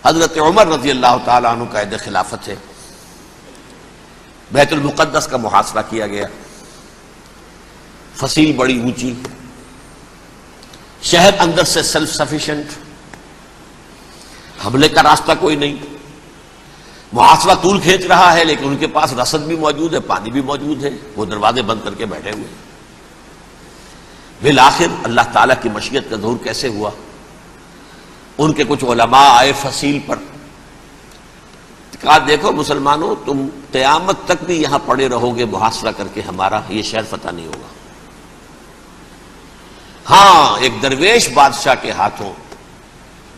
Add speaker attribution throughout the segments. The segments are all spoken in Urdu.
Speaker 1: حضرت عمر رضی اللہ تعالیٰ عنہ قائد خلافت ہے، بیت المقدس کا محاصرہ کیا گیا، فصیل بڑی اونچی، شہر اندر سے سیلف سفیشینٹ، حملے کا راستہ کوئی نہیں، محاصرہ طول کھینچ رہا ہے، لیکن ان کے پاس رسد بھی موجود ہے، پانی بھی موجود ہے، وہ دروازے بند کر کے بیٹھے ہوئے۔ بالآخر اللہ تعالیٰ کی مشیت کا ظہور کیسے ہوا؟ ان کے کچھ علماء آئے فصیل پر، کہا دیکھو مسلمانوں، تم قیامت تک بھی یہاں پڑے رہو گے محاصرہ کر کے، ہمارا یہ شہر فتح نہیں ہوگا۔ ہاں، ایک درویش بادشاہ کے ہاتھوں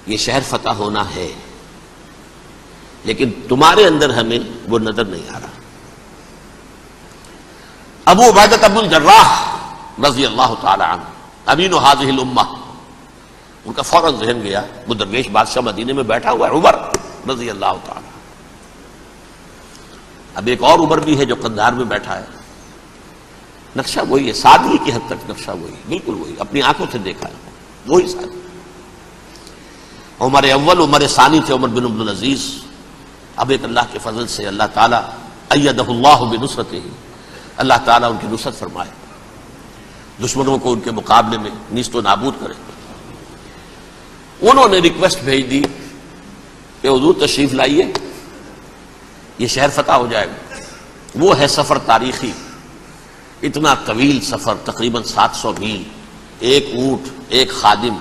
Speaker 1: یہ شہر فتح ہونا ہے، لیکن تمہارے اندر ہمیں وہ نظر نہیں آ رہا۔ ابو عبیدہ بن الجراح رضی اللہ تعالی عنہ، امین هذه الامہ، ان کا فوراً ذہن گیا وہ درویش بادشاہ مدینے میں بیٹھا ہوا ہے، عمر رضی اللہ تعالی۔ اب ایک اور عمر بھی ہے جو قندھار میں بیٹھا ہے، نقشہ وہی ہے، سادگی کی حد تک نقشہ وہی، بالکل وہی، اپنی آنکھوں سے دیکھا ہے وہی سادگی۔ عمر اول عمر ثانی تھے عمر بن عبدالعزیز۔ اب ایک اللہ کے فضل سے اللہ تعالیٰ ایدہ اللہ بنصرتہ، اللہ تعالیٰ ان کی نصرت فرمائے، دشمنوں کو ان کے مقابلے میں نیست و نابود کرے۔ انہوں نے ریکویسٹ بھیج دی کہ حضور تشریف لائیے، یہ شہر فتح ہو جائے گا۔ وہ ہے سفر تاریخی، اتنا طویل سفر، تقریباً 700 میل، ایک اونٹ، ایک خادم،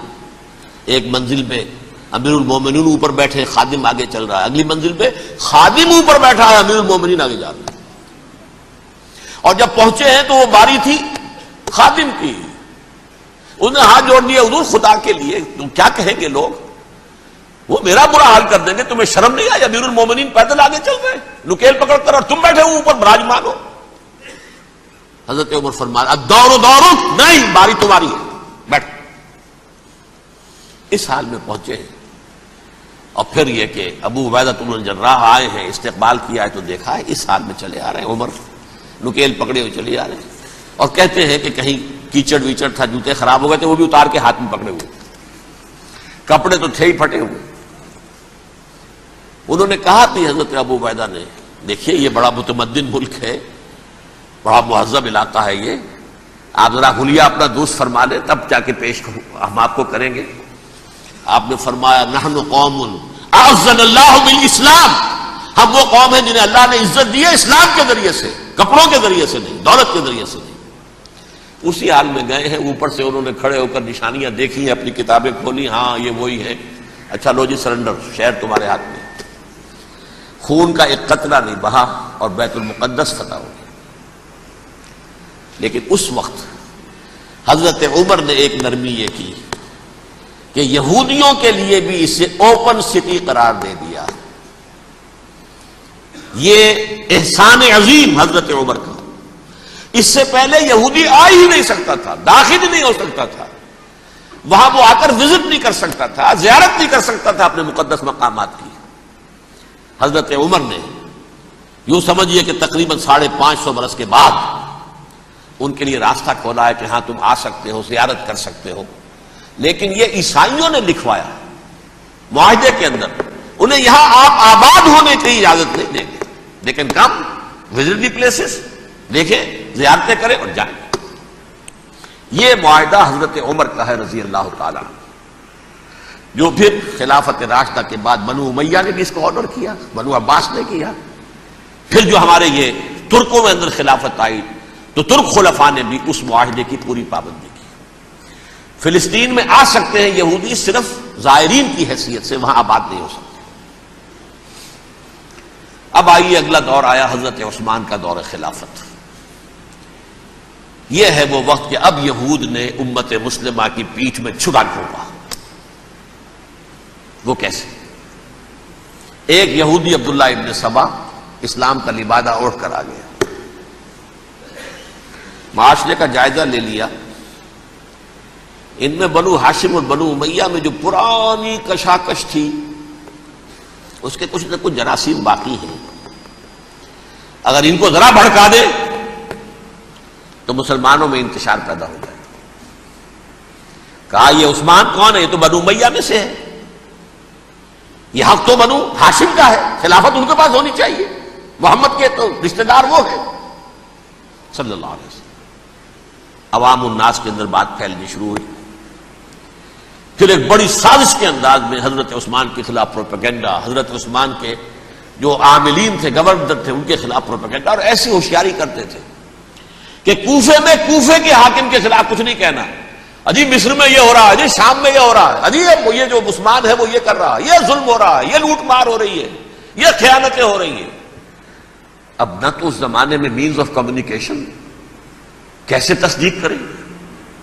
Speaker 1: ایک منزل پہ امیر المومنین اوپر بیٹھے، خادم آگے چل رہا ہے، اگلی منزل پہ خادم اوپر بیٹھا ہے، امیر المومنین آگے جا رہے ہیں۔ اور جب پہنچے ہیں تو وہ باری تھی خادم کی، انہوں نے ہاتھ جوڑ دیا، حضور خدا کے لیے تم کیا کہیں گے لوگ، وہ میرا برا حال کر دیں گے، تمہیں شرم نہیں آئی؟ امیر المومنین پیدل آگے چل رہے ہیں نکیل پکڑ کر، اور تم بیٹھے ہو اوپر براجمان ہو۔ حضرت عمر فرمایا الدور دور، نہیں، باری تمہاری ہے، بیٹھ۔ اس حال میں پہنچے ہیں، اور پھر یہ کہ ابو عبیدہ بن الجراح آئے ہیں، استقبال کیا ہے تو دیکھا ہے اس حال میں چلے آ رہے ہیں، عمر نکیل پکڑے ہوئے چلے آ رہے ہیں، اور کہتے ہیں کہ کہیں کیچڑ ویچڑ تھا، جوتے خراب ہو گئے تھے، وہ بھی اتار کے ہاتھ میں پکڑے ہوئے، کپڑے تو تھے ہی پھٹے ہوئے۔ انہوں نے کہا کہ حضرت ابو عبیدہ نے، دیکھیے یہ بڑا متمدن ملک ہے، بڑا مہذب علاقہ ہے یہ، آپ ذرا حلیہ اپنا دوست فرما لیں تب جا کے پیش ہم آپ کو کریں گے۔ آپ نے فرمایا نحن قوم اعزنا اللہ بالاسلام، ہم وہ قوم ہیں جنہیں اللہ نے عزت دی ہے اسلام کے ذریعے سے، کپڑوں کے ذریعے سے نہیں، دولت کے ذریعے سے نہیں۔ اسی حال میں گئے ہیں، اوپر سے انہوں نے کھڑے ہو کر نشانیاں دیکھی ہیں، اپنی کتابیں کھولی، ہاں یہ وہی ہے، اچھا لو جی سرنڈر، شہر تمہارے ہاتھ میں۔ خون کا ایک قطرہ نہیں بہا اور بیت المقدس فتح ہو گیا۔ لیکن اس وقت حضرت عمر نے ایک نرمی یہ کی کہ یہودیوں کے لیے بھی اسے اوپن سٹی قرار دے دیا۔ یہ احسان عظیم حضرت عمر کا، اس سے پہلے یہودی آ ہی نہیں سکتا تھا، داخل ہی نہیں ہو سکتا تھا، وہاں وہ آ کر وزٹ نہیں کر سکتا تھا، زیارت نہیں کر سکتا تھا اپنے مقدس مقامات کی۔ حضرت عمر نے یوں سمجھیے کہ تقریباً 550 برس کے بعد ان کے لیے راستہ کھولا ہے کہ ہاں تم آ سکتے ہو، زیارت کر سکتے ہو۔ لیکن یہ عیسائیوں نے لکھوایا معاہدے کے اندر، انہیں یہاں آپ آباد ہونے کی اجازت نہیں دیں گے، لیکن کم وزٹ دی پلیسز، دیکھیں، زیارتیں کریں اور جائیں۔ یہ معاہدہ حضرت عمر کا ہے رضی اللہ تعالیٰ، جو پھر خلافت راشدہ کے بعد بنو امیہ نے بھی اس کو آنر کیا، بنو عباس نے کیا، پھر جو ہمارے یہ ترکوں میں اندر خلافت آئی تو ترک خلفاء نے بھی اس معاہدے کی پوری پابندی کی۔ فلسطین میں آ سکتے ہیں یہودی، صرف زائرین کی حیثیت سے، وہاں آباد نہیں ہو سکتے۔ اب آئیے اگلا دور آیا حضرت عثمان کا دور خلافت۔ یہ ہے وہ وقت کہ اب یہود نے امت مسلمہ کی پیٹھ میں چھرا گھونپا۔ وہ کیسے؟ ایک یہودی عبداللہ ابن سبا اسلام کا لبادہ اوڑھ کر آ گیا، معاشرے کا جائزہ لے لیا، ان میں بنو ہاشم اور بنو امیہ میں جو پرانی کشاکش تھی اس کے کچھ نہ کچھ جراثیم باقی ہیں، اگر ان کو ذرا بھڑکا دے تو مسلمانوں میں انتشار پیدا ہو جائے۔ کہا یہ عثمان کون ہے؟ یہ تو بنو امیہ میں سے ہے، یہ حق تو بنو ہاشم کا ہے، خلافت ان کے پاس ہونی چاہیے، محمد کے تو رشتہ دار وہ ہے صلی اللہ علیہ وسلم۔ عوام الناس کے اندر بات پھیلنی شروع ہوئی۔ پھر ایک بڑی سازش کے انداز میں حضرت عثمان کے خلاف پروپیگنڈا، حضرت عثمان کے جو عاملین تھے، گورنر تھے، ان کے خلاف پروپیگنڈا، اور ایسی ہوشیاری کرتے تھے کہ کوفے میں کوفے کے حاکم کے خلاف کچھ نہیں کہنا، اجی مصر میں یہ ہو رہا ہے، اجی شام میں یہ ہو رہا ہے، اجی یہ جو عثمان ہے وہ یہ کر رہا ہے، یہ ظلم ہو رہا ہے، یہ لوٹ مار ہو رہی ہے، یہ خیانتیں ہو رہی ہیں۔ اب نہ تو اس زمانے میں مینز آف کمیونیکیشن، کیسے تصدیق کریں؟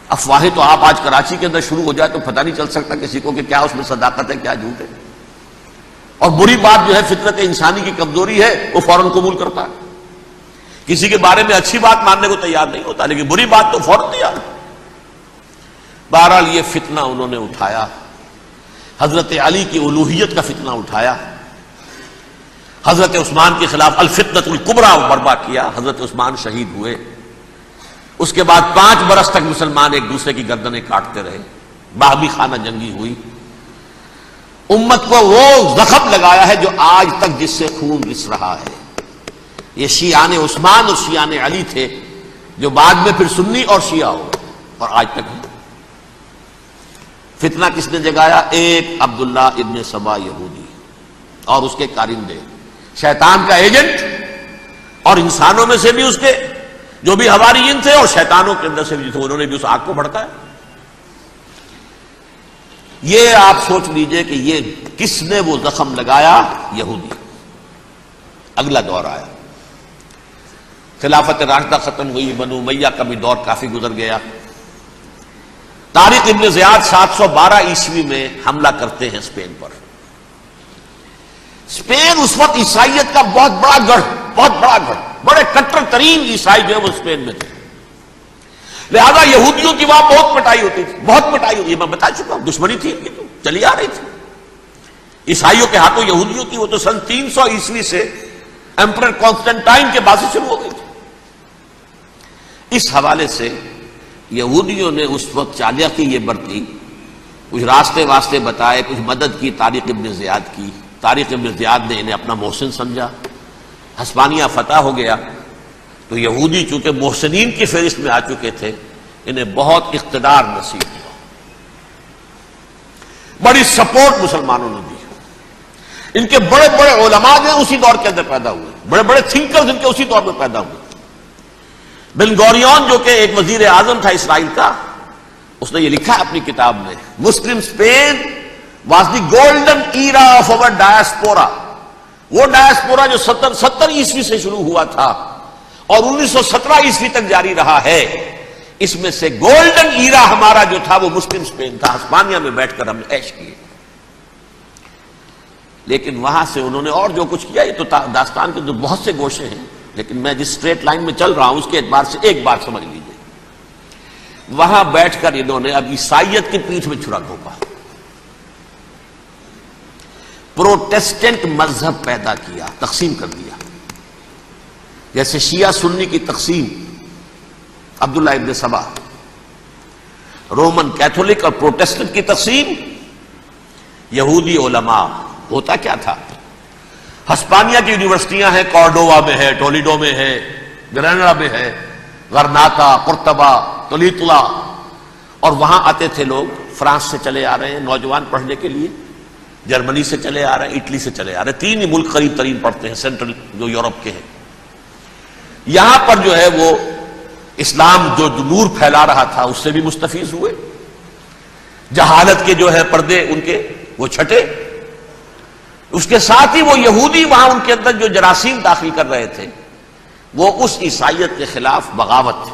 Speaker 1: افواہیں تو آپ آج کراچی کے اندر شروع ہو جائے تو پتہ نہیں چل سکتا کسی کو کہ کیا اس میں صداقت ہے کیا جھوٹ ہے، اور بری بات جو ہے فطرت انسانی کی کمزوری ہے وہ فوراً قبول کرتا ہے، کسی کے بارے میں اچھی بات ماننے کو تیار نہیں ہوتا لیکن بری بات تو فوراً تیار ہے۔ بہرحال یہ فتنہ انہوں نے اٹھایا، حضرت علی کی الوہیت کا فتنہ اٹھایا، حضرت عثمان کے خلاف الفتنۃ الکبریٰ برپا کیا، حضرت عثمان شہید ہوئے۔ اس کے بعد 5 برس تک مسلمان ایک دوسرے کی گردنیں کاٹتے رہے، باہمی خانہ جنگی ہوئی، امت کو وہ زخم لگایا ہے جو آج تک جس سے خون رس رہا ہے۔ یہ شیعان عثمان اور شیعان علی تھے جو بعد میں پھر سنی اور شیعہ ہو اور آج تک ہے۔ فتنہ کس نے جگایا؟ ایک عبداللہ ابن سبا یہودی اور اس کے کارندے، شیطان کا ایجنٹ، اور انسانوں میں سے بھی اس کے جو بھی حواریین تھے اور شیطانوں کے اندر سے بھی تھے، انہوں نے بھی اس آگ کو بھڑکایا۔ یہ آپ سوچ لیجئے کہ یہ کس نے وہ زخم لگایا؟ یہودی۔ اگلا دور آیا، خلافت راشدہ ختم ہوئی، بنو امیہ کا بھی دور کافی گزر گیا۔ طارق ابن زیاد 712 عیسوی میں حملہ کرتے ہیں اسپین پر۔ اسپین اس وقت عیسائیت کا بہت بڑا گڑھ، بڑے کٹر ترین عیسائی جو ہے وہ اسپین میں تھے، لہذا یہودیوں کی وہاں بہت پٹائی ہوتی تھی، بہت پٹائی ہوتی ہے، میں بتا چکا ہوں، دشمنی تھی ان کی تو چلی آ رہی تھی عیسائیوں کے ہاتھوں یہودیوں کی، وہ تو سن 300 عیسوی سے ایمپرر کانسٹنٹائن کے بعد سے شروع ہو گئی تھی۔ اس حوالے سے یہودیوں نے اس وقت چالاکی یہ برتی، کچھ راستے واسطے بتائے، کچھ مدد کی طارق ابن زیاد کی۔ طارق ابن زیاد نے انہیں اپنا محسن سمجھا، ہسپانیہ فتح ہو گیا تو یہودی چونکہ محسنین کی فہرست میں آ چکے تھے، انہیں بہت اقتدار نصیب ہوا، بڑی سپورٹ مسلمانوں نے دی۔ ان کے بڑے بڑے علماء جو اسی دور کے اندر پیدا ہوئے، بڑے بڑے تھنکرز ان کے اسی دور میں پیدا ہوئے۔ بن گوریون جو کہ ایک وزیر اعظم تھا اسرائیل کا، اس نے یہ لکھا ہے اپنی کتاب میں، مسلم Spain was the golden era of over diaspora. وہ ڈائسپورا جو 70 عیسوی سے شروع ہوا تھا اور 1917 عیسوی تک جاری رہا ہے، اس میں سے گولڈن ایرا ہمارا جو تھا وہ مسلم اسپین تھا، ہسپانیہ میں بیٹھ کر ہم نے عیش کیے۔ لیکن وہاں سے انہوں نے اور جو کچھ کیا، یہ تو داستان کے جو بہت سے گوشے ہیں، لیکن میں جس اسٹریٹ لائن میں چل رہا ہوں اس کے اعتبار سے ایک بات سمجھ لیجیے، وہاں بیٹھ کر انہوں نے اب عیسائیت کی پیٹھ میں چھرا گھونپا، پروٹیسٹنٹ مذہب پیدا کیا، تقسیم کر دیا، جیسے شیعہ سنی کی تقسیم، عبداللہ ابن سبا، رومن کیتھولک اور پروٹیسٹنٹ کی تقسیم، یہودی علماء۔ ہوتا کیا تھا، ہسپانیہ کی یونیورسٹیاں ہیں، کارڈووا میں ہے، ٹولیڈو میں ہے، گریناڈا میں ہے، غرناطہ، قرطبہ، تولیتلا، اور وہاں آتے تھے لوگ، فرانس سے چلے آ رہے ہیں نوجوان پڑھنے کے لیے، جرمنی سے چلے آ رہے ہیں، اٹلی سے چلے آ رہے ہیں، 3 ہی ملک قریب ترین پڑھتے ہیں سینٹرل جو یورپ کے ہیں۔ یہاں پر جو ہے وہ اسلام جو نور پھیلا رہا تھا اس سے بھی مستفیض ہوئے، جہالت کے جو ہے پردے ان کے وہ چھٹے، اس کے ساتھ ہی وہ یہودی وہاں ان کے اندر جو جراثیم داخل کر رہے تھے وہ اس عیسائیت کے خلاف بغاوت تھے۔